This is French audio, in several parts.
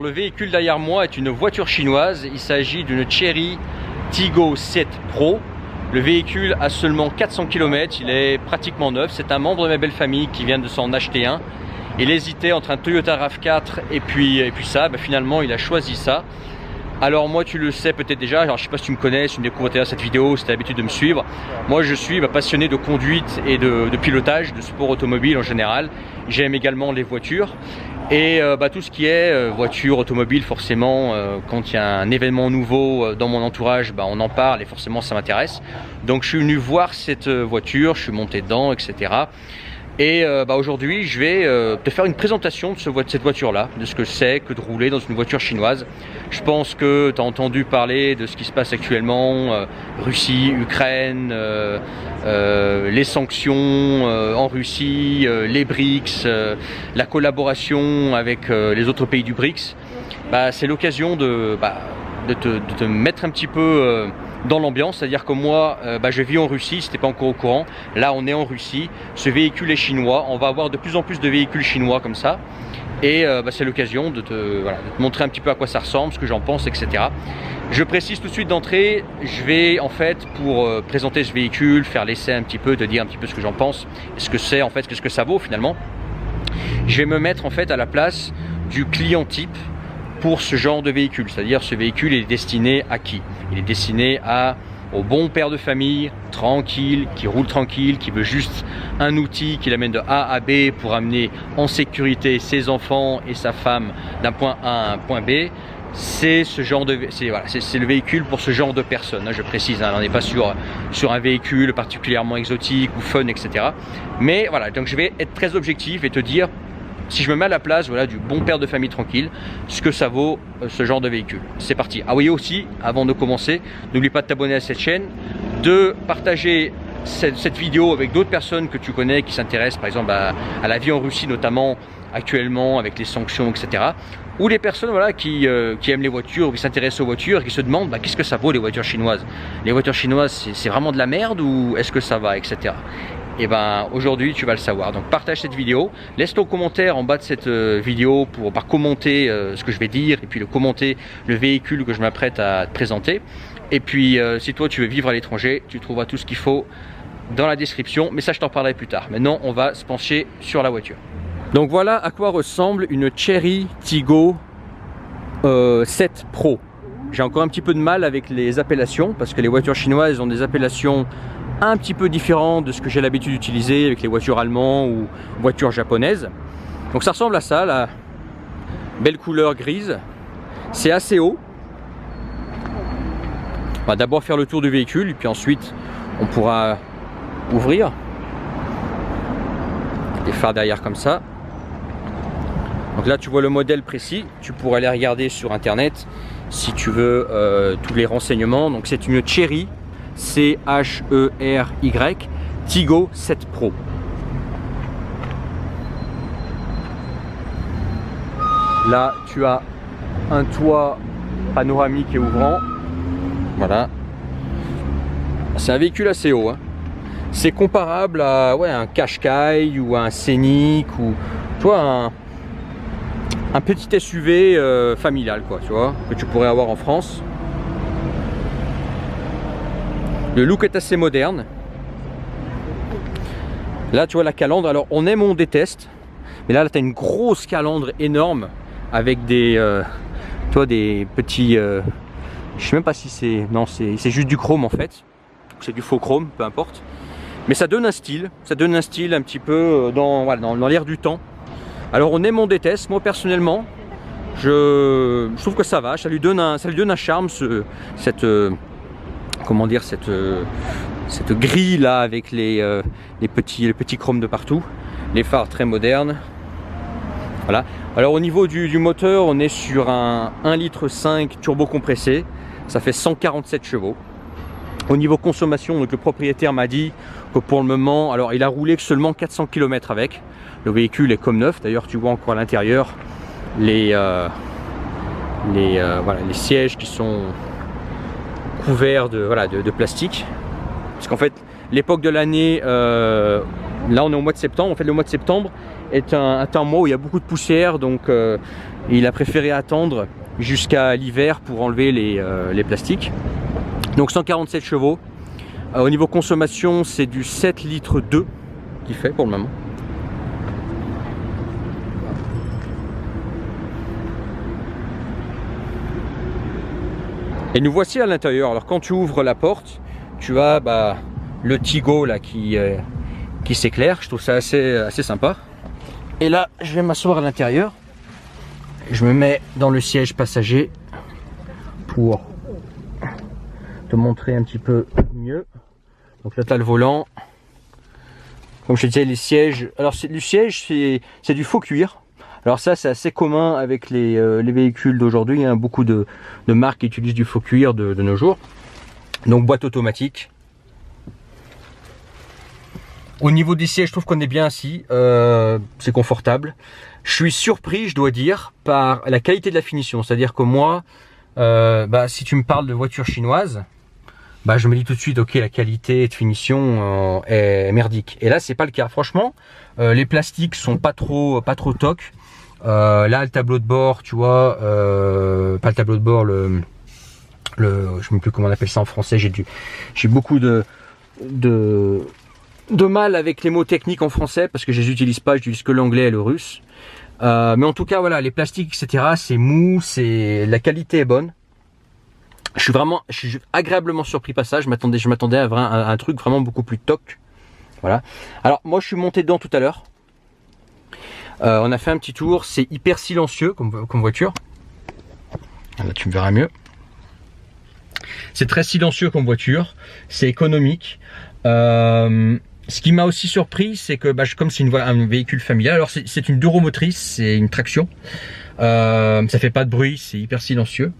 Le véhicule derrière moi est une voiture chinoise, il s'agit d'une Chery Tiggo 7 Pro. Le véhicule a seulement 400 km, il est pratiquement neuf, c'est un membre de ma belle famille qui vient de s'en acheter un. Il hésitait entre un Toyota RAV4 et puis ça, finalement il a choisi ça. Alors moi tu le sais peut-être déjà, alors je sais pas si tu me connais, si tu me découvres cette vidéo, si tu as l'habitude de me suivre. Moi je suis passionné de conduite et de pilotage, de sport automobile en général. J'aime également les voitures. Et tout ce qui est voiture, automobile, forcément, quand il y a un événement nouveau dans mon entourage, on en parle et forcément ça m'intéresse. Donc je suis venu voir cette voiture, je suis monté dedans, etc. Et aujourd'hui, je vais te faire une présentation de cette voiture-là, de ce que c'est que de rouler dans une voiture chinoise. Je pense que tu as entendu parler de ce qui se passe actuellement, Russie, Ukraine, les sanctions en Russie, les BRICS, la collaboration avec les autres pays du BRICS. C'est l'occasion de te mettre un petit peu dans l'ambiance, c'est-à-dire que moi je vis en Russie, si t'es pas encore au courant. Là on est en Russie, ce véhicule est chinois, on va avoir de plus en plus de véhicules chinois comme ça. Et c'est l'occasion de te montrer un petit peu à quoi ça ressemble, ce que j'en pense, etc. Je précise tout de suite d'entrée, je vais en fait pour présenter ce véhicule, faire l'essai un petit peu, te dire un petit peu ce que j'en pense, ce que c'est en fait, qu'est-ce que ça vaut finalement. Je vais me mettre en fait à la place du client type pour ce genre de véhicule, c'est-à-dire ce véhicule est destiné à qui? Il est destiné au bon père de famille, tranquille, qui roule tranquille, qui veut juste un outil qui l'amène de A à B pour amener en sécurité ses enfants et sa femme d'un point A à un point B. C'est ce genre de, c'est le véhicule pour ce genre de personnes. Je précise, on n'est pas sur un véhicule particulièrement exotique ou fun, etc. Mais voilà, donc je vais être très objectif et te dire, si je me mets à la place du bon père de famille tranquille, ce que ça vaut ce genre de véhicule. C'est parti. Ah oui, aussi, avant de commencer, n'oublie pas de t'abonner à cette chaîne, de partager cette vidéo avec d'autres personnes que tu connais qui s'intéressent par exemple à la vie en Russie, notamment actuellement avec les sanctions, etc. Ou les personnes qui aiment les voitures, ou qui s'intéressent aux voitures et qui se demandent qu'est-ce que ça vaut les voitures chinoises. Les voitures chinoises, c'est vraiment de la merde ou est-ce que ça va, etc. Et aujourd'hui tu vas le savoir. Donc partage cette vidéo, laisse ton commentaire en bas de cette vidéo pour commenter ce que je vais dire et puis commenter le véhicule que je m'apprête à te présenter. Et puis si toi tu veux vivre à l'étranger, tu trouveras tout ce qu'il faut dans la description, mais ça je t'en parlerai plus tard. Maintenant on va se pencher sur la voiture. Donc voilà à quoi ressemble une Chery Tiggo 7 Pro. J'ai encore un petit peu de mal avec les appellations parce que les voitures chinoises ont des appellations un petit peu différent de ce que j'ai l'habitude d'utiliser avec les voitures allemandes ou voitures japonaises. Donc ça ressemble à ça, la belle couleur grise. C'est assez haut. On va d'abord faire le tour du véhicule et puis ensuite on pourra ouvrir les phares derrière comme ça. Donc là tu vois le modèle précis, tu pourras aller regarder sur internet si tu veux tous les renseignements. Donc c'est une Chery C-H-E-R-Y Tiggo 7 Pro. Là tu as un toit panoramique et ouvrant. Voilà. C'est un véhicule assez haut. C'est comparable à un Qashqai ou à un Scénic ou tu vois un petit SUV familial tu vois, que tu pourrais avoir en France. Le look est assez moderne. Là tu vois la calandre, alors on aime ou on déteste, mais là tu as une grosse calandre énorme avec des des petits je sais même pas si c'est, non c'est juste du chrome en fait, c'est du faux chrome, peu importe, mais ça donne un style un petit peu dans l'air du temps. Alors on aime ou on déteste, moi personnellement je trouve que ça va, ça lui donne un charme, cette grille là avec les petits chromes de partout, les phares très modernes. Voilà. Alors au niveau du moteur, on est sur un 1,5 litre turbo compressé, ça fait 147 chevaux. Au niveau consommation, donc le propriétaire m'a dit que pour le moment, alors il a roulé que seulement 400 km avec. Le véhicule est comme neuf, d'ailleurs tu vois encore à l'intérieur les sièges qui sont couverts de plastique. Parce qu'en fait, l'époque de l'année, là on est au mois de septembre, en fait le mois de septembre est un mois où il y a beaucoup de poussière, donc il et il a préféré attendre jusqu'à l'hiver pour enlever les plastiques. Donc 147 chevaux. Au niveau consommation, c'est du 7 litres 2 qu'il fait pour le moment. Et nous voici à l'intérieur. Alors quand tu ouvres la porte, tu as le Tigo là qui s'éclaire. Je trouve ça assez sympa. Et là, je vais m'asseoir à l'intérieur. Je me mets dans le siège passager pour te montrer un petit peu mieux. Donc là, tu as le volant. Comme je te disais, les sièges. Alors le siège, c'est du faux cuir. Alors ça, c'est assez commun avec les véhicules d'aujourd'hui. Hein. Beaucoup de marques utilisent du faux cuir de nos jours. Donc boîte automatique. Au niveau des sièges, je trouve qu'on est bien assis. C'est confortable. Je suis surpris, je dois dire, par la qualité de la finition. C'est-à-dire que moi, si tu me parles de voitures chinoises, je me dis tout de suite, ok, la qualité de finition est merdique. Et là, c'est pas le cas. Franchement, les plastiques sont pas trop toc. Là, le tableau de bord, tu vois, pas le tableau de bord, je ne sais plus comment on appelle ça en français. J'ai beaucoup de mal avec les mots techniques en français parce que je les utilise pas, j'utilise que l'anglais et le russe. Mais en tout cas, voilà, les plastiques, etc., c'est mou, la qualité est bonne. Je suis agréablement surpris par ça. Je m'attendais à un truc vraiment beaucoup plus toc. Voilà. Alors, moi, je suis monté dedans tout à l'heure. On a fait un petit tour. C'est hyper silencieux comme voiture. Là, tu me verras mieux. C'est très silencieux comme voiture. C'est économique. Ce qui m'a aussi surpris, c'est que comme c'est un véhicule familial, alors c'est une 2 roues motrices, c'est une traction. Ça fait pas de bruit, c'est hyper silencieux.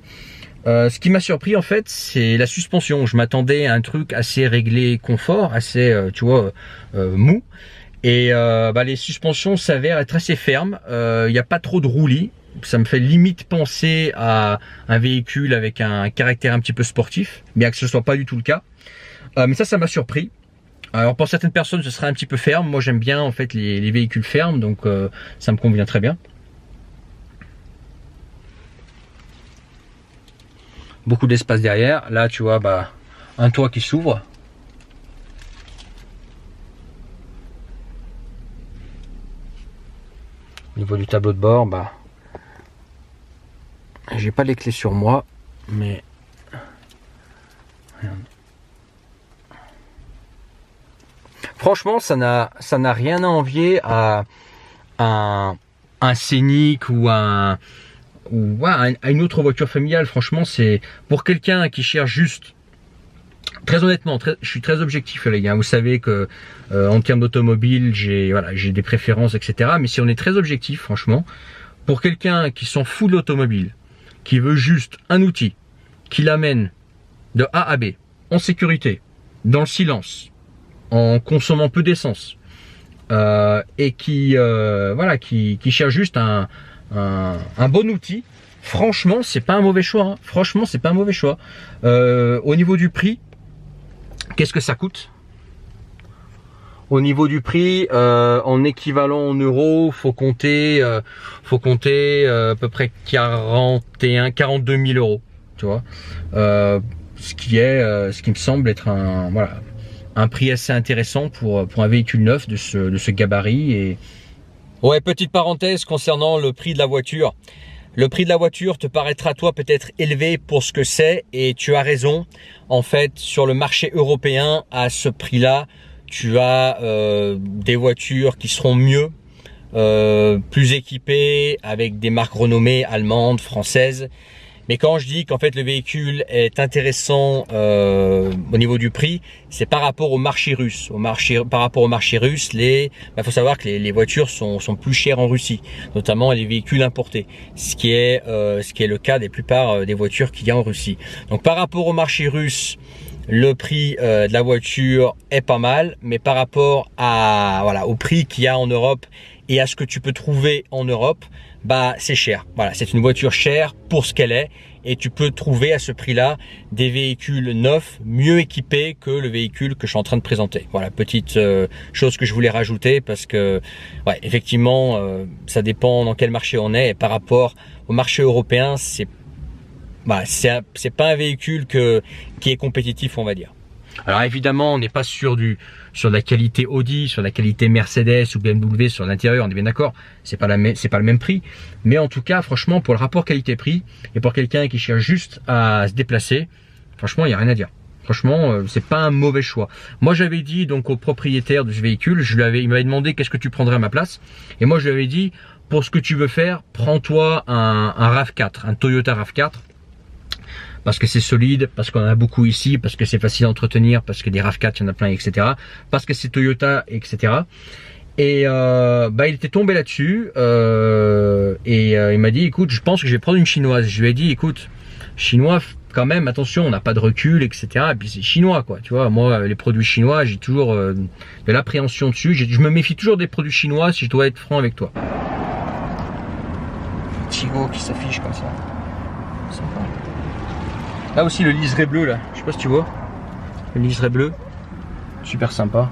Ce qui m'a surpris en fait, c'est la suspension. Je m'attendais à un truc assez réglé confort, assez mou. Et les suspensions s'avèrent être assez fermes. Il n'y a pas trop de roulis. Ça me fait limite penser à un véhicule avec un caractère un petit peu sportif, bien que ce soit pas du tout le cas. Mais ça m'a surpris. Alors pour certaines personnes, ce serait un petit peu ferme. Moi, j'aime bien en fait les véhicules fermes, donc ça me convient très bien. Beaucoup d'espace derrière. Là, tu vois, un toit qui s'ouvre. Au niveau du tableau de bord, j'ai pas les clés sur moi, mais franchement, ça n'a rien à envier à un Scénic ou à une autre voiture familiale. Franchement, c'est pour quelqu'un qui cherche juste. Très honnêtement, je suis très objectif les gars. Vous savez que en termes d'automobile, j'ai des préférences, etc. Mais si on est très objectif, franchement, pour quelqu'un qui s'en fout de l'automobile, qui veut juste un outil qui l'amène de A à B, en sécurité, dans le silence, en consommant peu d'essence, et qui cherche juste un bon outil, franchement, c'est pas un mauvais choix. Hein. Franchement, c'est pas un mauvais choix. Au niveau du prix, qu'est-ce que ça coûte? Au niveau du prix, en équivalent en euros, faut compter à peu près 42 000 euros, tu vois. Ce qui me semble être un prix assez intéressant pour un véhicule neuf de ce gabarit. Et ouais, petite parenthèse concernant le prix de la voiture. Le prix de la voiture te paraîtra toi peut-être élevé pour ce que c'est, et tu as raison. En fait, sur le marché européen, à ce prix-là, tu as des voitures qui seront mieux, plus équipées, avec des marques renommées allemandes, françaises. Mais quand je dis qu'en fait le véhicule est intéressant au niveau du prix, c'est par rapport au marché russe. Par rapport au marché russe, faut savoir que les voitures sont plus chères en Russie, notamment les véhicules importés, ce qui est le cas des plupart des voitures qu'il y a en Russie. Donc par rapport au marché russe, le prix de la voiture est pas mal, mais par rapport au prix qu'il y a en Europe et à ce que tu peux trouver en Europe, bah c'est cher. Voilà, c'est une voiture chère pour ce qu'elle est et tu peux trouver à ce prix-là des véhicules neufs, mieux équipés que le véhicule que je suis en train de présenter. Voilà, petite chose que je voulais rajouter parce que, ouais, effectivement, ça dépend dans quel marché on est et par rapport au marché européen, c'est pas un véhicule qui est compétitif, on va dire. Alors évidemment, on n'est pas sur de la qualité Audi, sur la qualité Mercedes ou BMW sur l'intérieur, on est bien d'accord, c'est pas le même prix. Mais en tout cas, franchement, pour le rapport qualité-prix et pour quelqu'un qui cherche juste à se déplacer, franchement, il n'y a rien à dire. Franchement, c'est pas un mauvais choix. Moi, j'avais dit donc au propriétaire de ce véhicule, il m'avait demandé qu'est-ce que tu prendrais à ma place. Et moi, je lui avais dit, pour ce que tu veux faire, prends-toi un RAV4, un Toyota RAV4. Parce que c'est solide, parce qu'on en a beaucoup ici, parce que c'est facile à entretenir, parce que des RAV4, il y en a plein, etc. Parce que c'est Toyota, etc. Et il était tombé là-dessus il m'a dit, écoute, je pense que je vais prendre une chinoise. Je lui ai dit, écoute, chinois, quand même, attention, on n'a pas de recul, etc. Et puis c'est chinois, quoi. Tu vois, moi, les produits chinois, j'ai toujours de l'appréhension dessus. Je me méfie toujours des produits chinois si je dois être franc avec toi. Tigo qui s'affiche comme ça. Sympa. Là aussi le liseré bleu là, je sais pas si tu vois. Le liseré bleu, super sympa.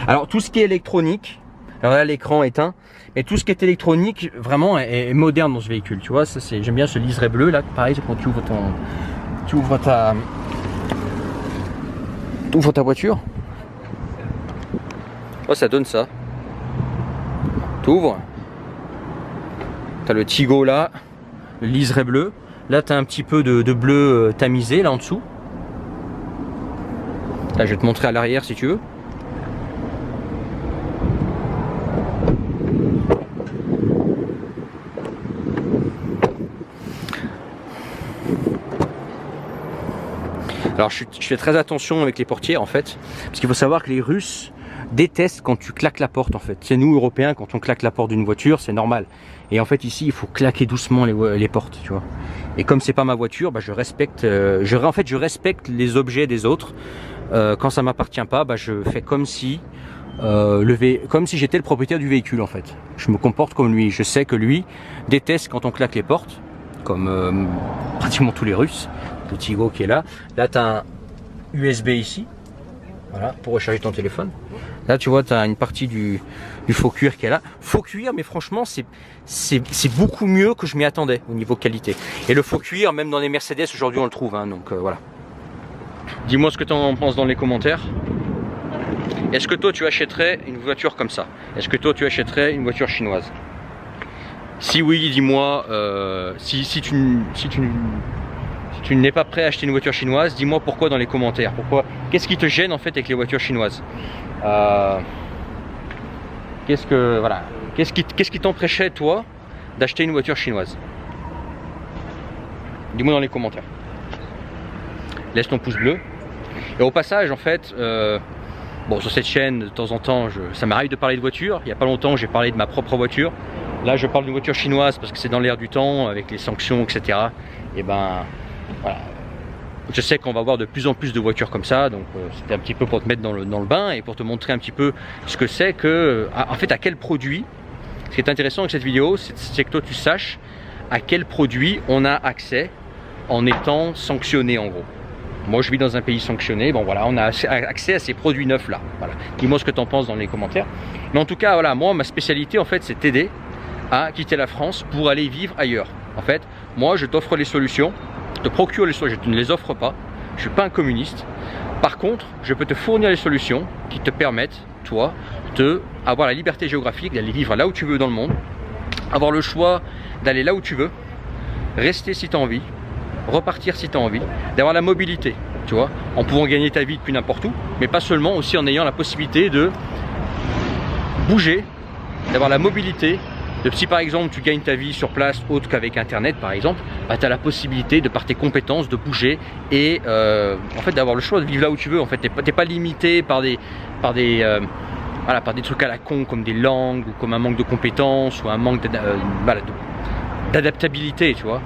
Alors tout ce qui est électronique, alors là l'écran est éteint, mais tout ce qui est électronique vraiment est moderne dans ce véhicule. Tu vois, ça c'est, j'aime bien ce liseré bleu là. Pareil, quand tu ouvres ta voiture, oh, ça donne ça. Tu ouvres. Tu as le Tigo là, le liseré bleu. Là, tu as un petit peu de bleu tamisé là en dessous. Là, je vais te montrer à l'arrière si tu veux. Alors, je fais très attention avec les portières en fait, parce qu'il faut savoir que les Russes détestent quand tu claques la porte en fait. C'est nous Européens, quand on claque la porte d'une voiture, c'est normal. Et en fait ici, il faut claquer doucement les portes, tu vois. Et comme c'est pas ma voiture, bah, je respecte les objets des autres. Quand ça m'appartient pas, bah, je fais comme si j'étais le propriétaire du véhicule en fait. Je me comporte comme lui. Je sais que lui déteste quand on claque les portes, comme pratiquement tous les Russes. Le Tigo qui est là. Là, tu as un USB ici. Voilà, pour recharger ton téléphone. Là, tu vois, tu as une partie du faux cuir qui est là. Faux cuir, mais franchement, c'est beaucoup mieux que je m'y attendais au niveau qualité. Et le faux cuir, même dans les Mercedes, aujourd'hui, on le trouve. Hein, donc, voilà. Dis-moi ce que tu en penses dans les commentaires. Est-ce que toi, tu achèterais une voiture comme ça? Est-ce que toi, tu achèterais une voiture chinoise? Si oui, dis-moi. Si tu n'es pas prêt à acheter une voiture chinoise, dis-moi pourquoi dans les commentaires. Pourquoi? Qu'est-ce qui te gêne en fait avec les voitures chinoises? Qu'est-ce qui t'empêcherait toi d'acheter une voiture chinoise? Dis-moi dans les commentaires. Laisse ton pouce bleu. Et au passage, en fait, bon, sur cette chaîne, de temps en temps, ça m'arrive de parler de voiture. Il n'y a pas longtemps, j'ai parlé de ma propre voiture. Là, je parle d'une voiture chinoise parce que c'est dans l'air du temps, avec les sanctions, etc. Et ben, voilà. Je sais qu'on va avoir de plus en plus de voitures comme ça, donc c'était un petit peu pour te mettre dans le bain et pour te montrer un petit peu ce que c'est que, en fait, à quel produit. Ce qui est intéressant avec cette vidéo, c'est que toi tu saches à quel produit on a accès en étant sanctionné en gros. Moi je vis dans un pays sanctionné, bon voilà, on a accès à ces produits neufs là. Voilà. Dis-moi ce que tu en penses dans les commentaires. Mais en tout cas, voilà, moi ma spécialité en fait c'est t'aider à quitter la France pour aller vivre ailleurs. En fait, moi je t'offre les solutions. Je te procure les solutions, je ne les offre pas, je ne suis pas un communiste. Par contre, je peux te fournir les solutions qui te permettent, toi, d'avoir la liberté géographique, d'aller vivre là où tu veux dans le monde, avoir le choix d'aller là où tu veux, rester si tu as envie, repartir si tu as envie, d'avoir la mobilité, tu vois, en pouvant gagner ta vie depuis n'importe où, mais pas seulement, aussi en ayant la possibilité de bouger, d'avoir la mobilité. Si par exemple tu gagnes ta vie sur place autre qu'avec internet par exemple, bah, tu as la possibilité de par tes compétences de bouger et en fait d'avoir le choix de vivre là où tu veux. En fait, t'es pas limité par des trucs à la con comme des langues ou comme un manque de compétences ou un manque d'adaptabilité, tu vois.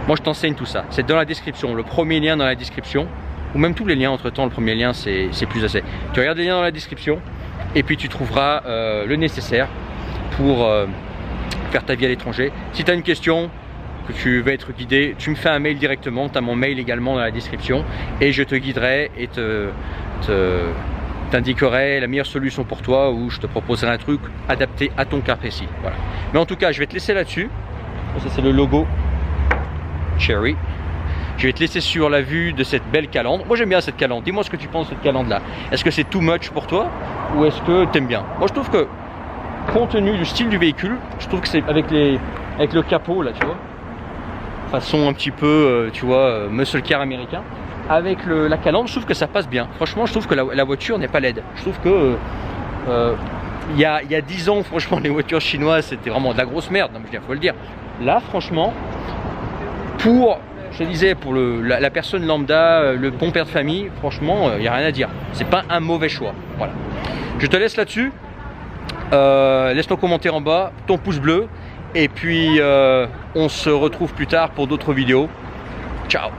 Moi je t'enseigne tout ça, c'est dans la description, le premier lien dans la description, ou même tous les liens entre temps. Le premier lien c'est plus assez. Tu regardes les liens dans la description et puis tu trouveras le nécessaire pour faire ta vie à l'étranger. Si tu as une question, que tu veux être guidé, tu me fais un mail directement, tu as mon mail également dans la description et je te guiderai et t'indiquerai la meilleure solution pour toi ou je te proposerai un truc adapté à ton cas précis. Voilà. Mais en tout cas, je vais te laisser là-dessus. Ça, c'est le logo Cherry. Je vais te laisser sur la vue de cette belle calandre. Moi, j'aime bien cette calandre. Dis-moi ce que tu penses de cette calandre-là. Est-ce que c'est too much pour toi ou est-ce que tu aimes bien? Moi, je trouve que, compte tenu du style du véhicule, je trouve que c'est avec le capot, là, tu vois, façon un petit peu, tu vois, muscle car américain. Avec la calandre, je trouve que ça passe bien. Franchement, je trouve que la voiture n'est pas laide. Je trouve que il y a 10 ans, franchement, les voitures chinoises, c'était vraiment de la grosse merde. Non, mais il faut le dire. Là, franchement, pour, je te disais, pour la personne lambda, le bon père de famille, franchement, il n'y a rien à dire. C'est pas un mauvais choix. Voilà. Je te laisse là-dessus. Laisse ton commentaire en bas, ton pouce bleu. Et puis, on se retrouve plus tard pour d'autres vidéos. Ciao!